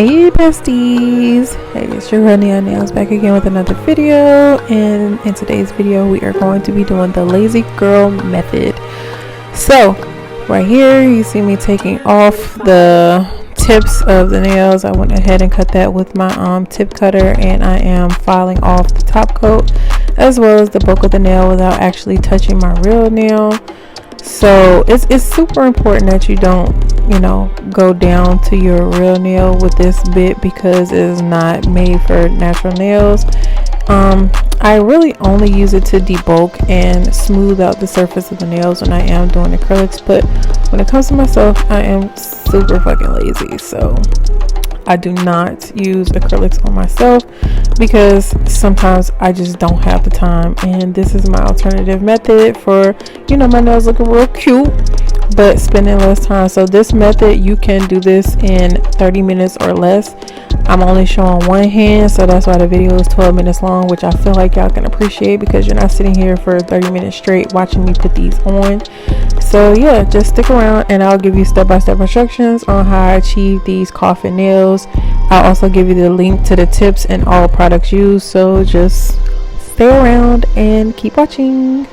Hey besties, hey, it's your girl NeonNailz back again with another video, and in today's video we are going to be doing the lazy girl method. So right here you see me taking off the tips of the nails. I went ahead and cut that with my tip cutter, and I am filing off the top coat as well as the bulk of the nail without actually touching my real nail. So it's super important that you don't, go down to your real nail with this bit, because it is not made for natural nails. I really only use it to debulk and smooth out the surface of the nails when I am doing acrylics, but when it comes to myself, I am super fucking lazy, so I do not use acrylics on myself because sometimes I just don't have the time, and this is my alternative method for, my nails looking real cute but spending less time. So this method, you can do this in 30 minutes or less. I'm only showing one hand, so that's why the video is 12 minutes long, which I feel like y'all can appreciate because you're not sitting here for 30 minutes straight watching me put these on. So yeah, just stick around and I'll give you step-by-step instructions on how I achieve these coffin nails. I'll also give you the link to the tips and all products used, so just stay around and keep watching.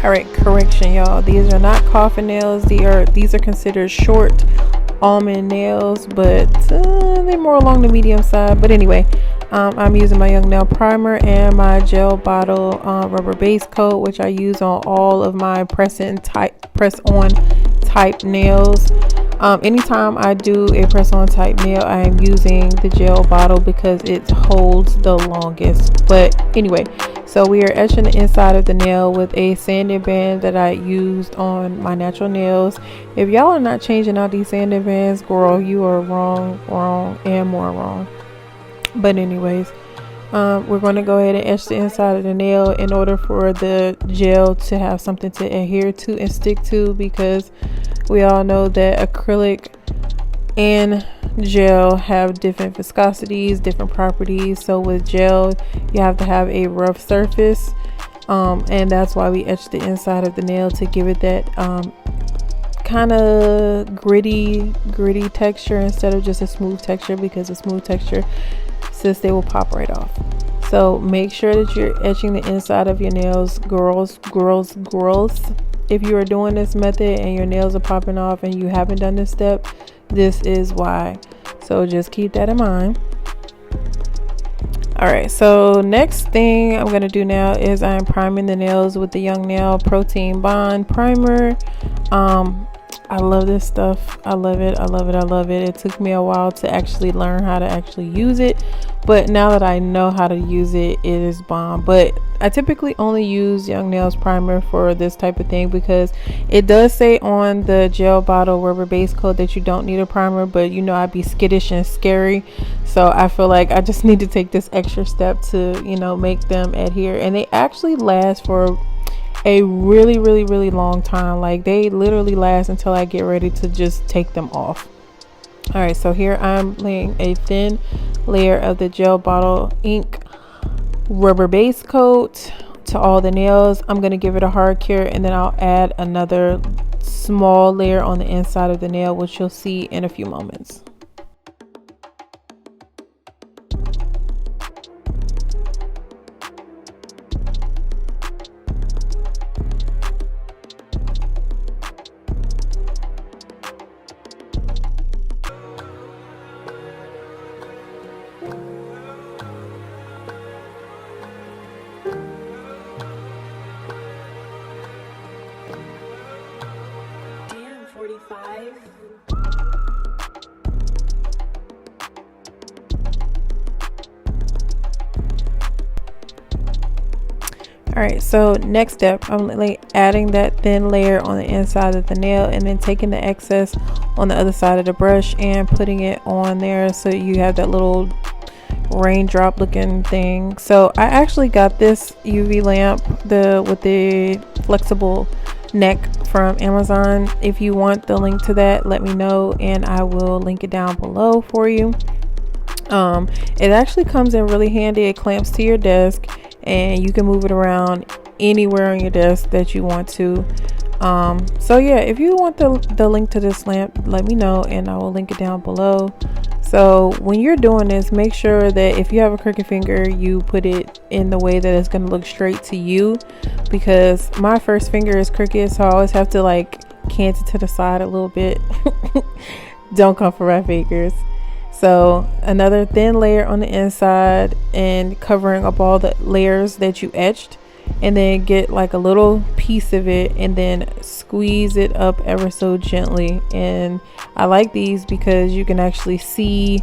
Alright, correction y'all, these are not coffin nails. These are considered short almond nails, but they're more along the medium side. But anyway, I'm using my Young Nail primer and my gel bottle rubber base coat, which I use on all of my press on type nails. Anytime I do a press on type nail, I am using the gel bottle because it holds the longest. But anyway, so we are etching the inside of the nail with a sanding band that I used on my natural nails. If y'all are not changing out these sanding bands, girl, you are wrong and more wrong. But anyways, we're going to go ahead and etch the inside of the nail in order for the gel to have something to adhere to and stick to, because we all know that acrylic and gel have different viscosities, different properties. So with gel, you have to have a rough surface, and that's why we etch the inside of the nail, to give it that kind of gritty texture instead of just a smooth texture, because a smooth texture, since they will pop right off. So make sure that you're etching the inside of your nails, girls. If you are doing this method and your nails are popping off and you haven't done this step, this is why. So just keep that in mind. Alright, so next thing I'm going to do now is I'm priming the nails with the Young Nail Protein Bond Primer. I love this stuff. I love it. It took me a while to actually learn how to actually use it, but now that I know how to use it, it is bomb. But I typically only use Young Nailz primer for this type of thing, because it does say on the gel bottle rubber base coat that you don't need a primer, but I'd be skittish and scary, so I feel like I just need to take this extra step to make them adhere, and they actually last for a really long time. Like, they literally last until I get ready to just take them off. All right, so here I'm laying a thin layer of the gel bottle ink rubber base coat to all the nails. I'm going to give it a hard cure, and then I'll add another small layer on the inside of the nail, which you'll see in a few moments. Alright, so next step, I'm adding that thin layer on the inside of the nail, and then taking the excess on the other side of the brush and putting it on there, so you have that little raindrop looking thing. So I actually got this UV lamp with the flexible neck from Amazon. If you want the link to that, let me know and I will link it down below for you. It actually comes in really handy. It clamps to your desk and you can move it around anywhere on your desk that you want to. So yeah, if you want the link to this lamp, let me know and I will link it down below. So when you're doing this, make sure that if you have a crooked finger, you put it in the way that it's going to look straight to you, because my first finger is crooked, so I always have to like cant it to the side a little bit. Don't come for my fingers. So another thin layer on the inside and covering up all the layers that you etched, and then get like a little piece of it and then squeeze it up ever so gently. And I like these because you can actually see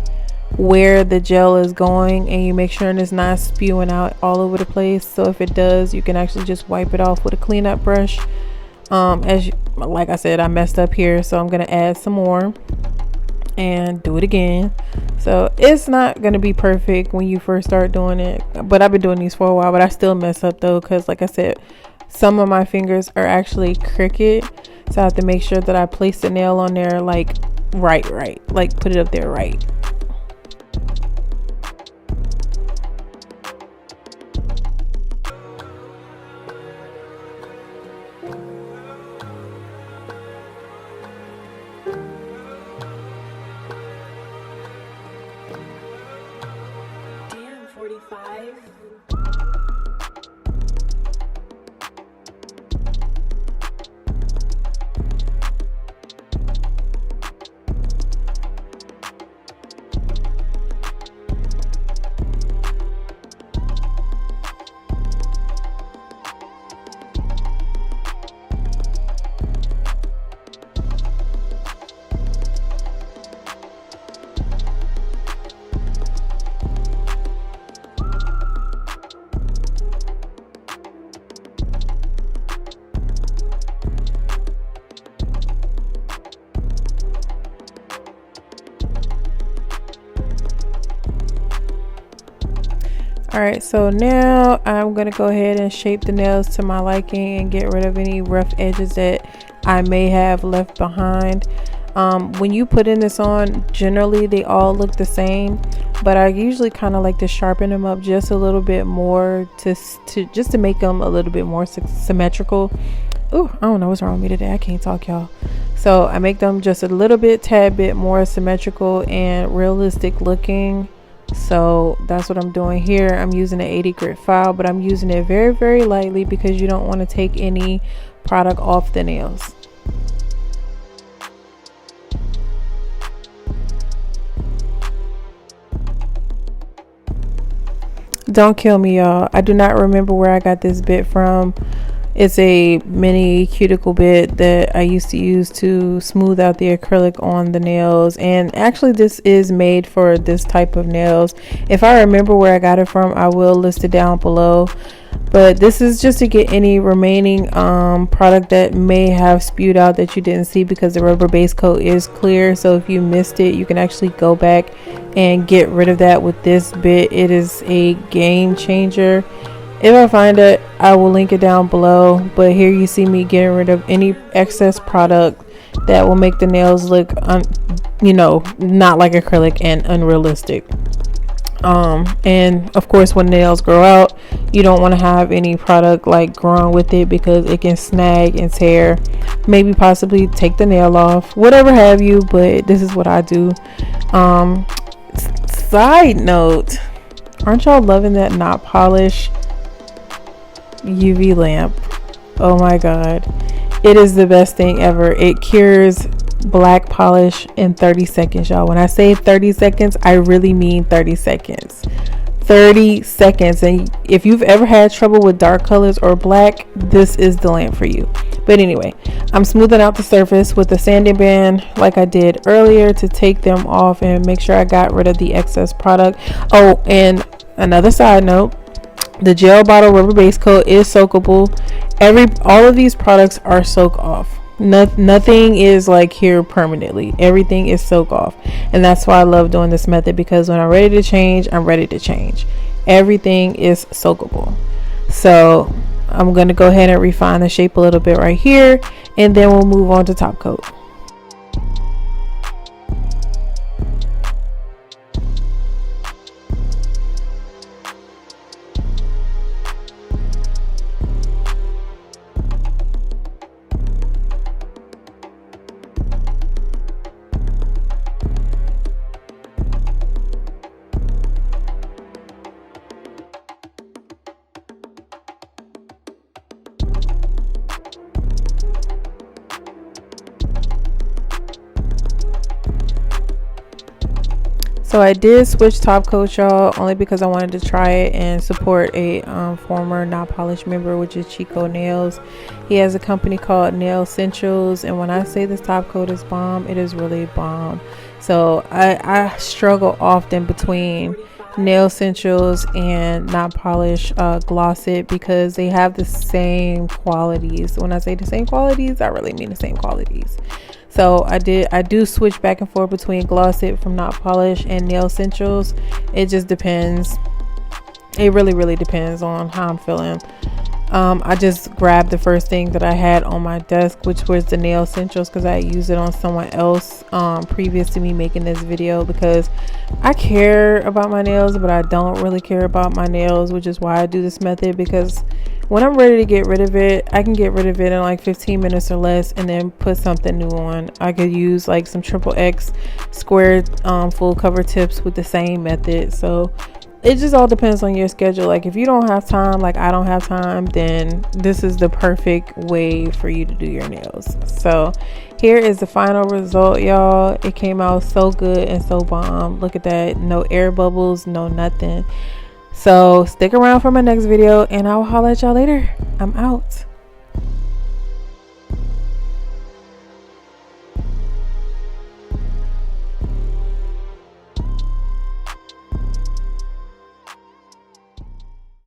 where the gel is going and you make sure it's not spewing out all over the place. So if it does, you can actually just wipe it off with a cleanup brush. Like I said, I messed up here, so I'm gonna add some more and do it again. So it's not going to be perfect when you first start doing it, but I've been doing these for a while, but I still mess up though, because like I said, some of my fingers are actually crooked, so I have to make sure that I place the nail on there like right, like put it up there right. Alright, so now I'm going to go ahead and shape the nails to my liking and get rid of any rough edges that I may have left behind. When you put in this on, generally they all look the same, but I usually kind of like to sharpen them up just a little bit more just to make them a little bit more symmetrical. Oh, I don't know what's wrong with me today. I can't talk, y'all. So I make them just a little bit, tad bit more symmetrical and realistic looking. So that's what I'm doing here. I'm using an 80 grit file, but I'm using it very, very lightly because you don't want to take any product off the nails. Don't kill me, y'all. I do not remember where I got this bit from. It's a mini cuticle bit that I used to use to smooth out the acrylic on the nails, and actually this is made for this type of nails. If I remember where I got it from, I will list it down below, but this is just to get any remaining product that may have spewed out that you didn't see, because the rubber base coat is clear, so if you missed it, you can actually go back and get rid of that with this bit. It is a game changer. If I find it, I will link it down below, but here you see me getting rid of any excess product that will make the nails look not like acrylic and unrealistic. And of course, when nails grow out, you don't want to have any product like growing with it, because it can snag and tear, maybe possibly take the nail off, whatever have you. But this is what I do. Side note, aren't y'all loving that knot polish UV lamp? Oh my god, it is the best thing ever. It cures black polish in 30 seconds, y'all. When I say 30 seconds, I really mean 30 seconds. 30 seconds. And if you've ever had trouble with dark colors or black, this is the lamp for you. But anyway, I'm smoothing out the surface with a sanding band like I did earlier to take them off and make sure I got rid of the excess product. Oh, and another side note, the gel bottle rubber base coat is soakable. All of these products are soak off. Nothing is like here permanently. Everything is soak off, and that's why I love doing this method, because when I'm ready to change, I'm ready to change. Everything is soakable. So I'm going to go ahead and refine the shape a little bit right here, and then we'll move on to top coat. So I did switch top coat, y'all, only because I wanted to try it and support a former Not Polished member, which is Chico Nails. He has a company called NeonNailz, and when I say this top coat is bomb, it is really bomb. So I struggle often between NeonNailz and Not Polished Gloss It, because they have the same qualities. When I say the same qualities, I really mean the same qualities. So I do switch back and forth between Gloss It from Not Polished and NeonNailz. It just depends. It really depends on how I'm feeling. I just grabbed the first thing that I had on my desk, which was the NeonNailz, because I used it on someone else previous to me making this video, because I care about my nails, but I don't really care about my nails, which is why I do this method. Because when I'm ready to get rid of it, I can get rid of it in like 15 minutes or less and then put something new on. I could use like some XXX square full cover tips with the same method. So it just all depends on your schedule. Like if you don't have time, like I don't have time, then this is the perfect way for you to do your nails. So here is the final result, y'all. It came out so good and so bomb. Look at that. No air bubbles, no nothing. So stick around for my next video, and I'll holler at y'all later. I'm out.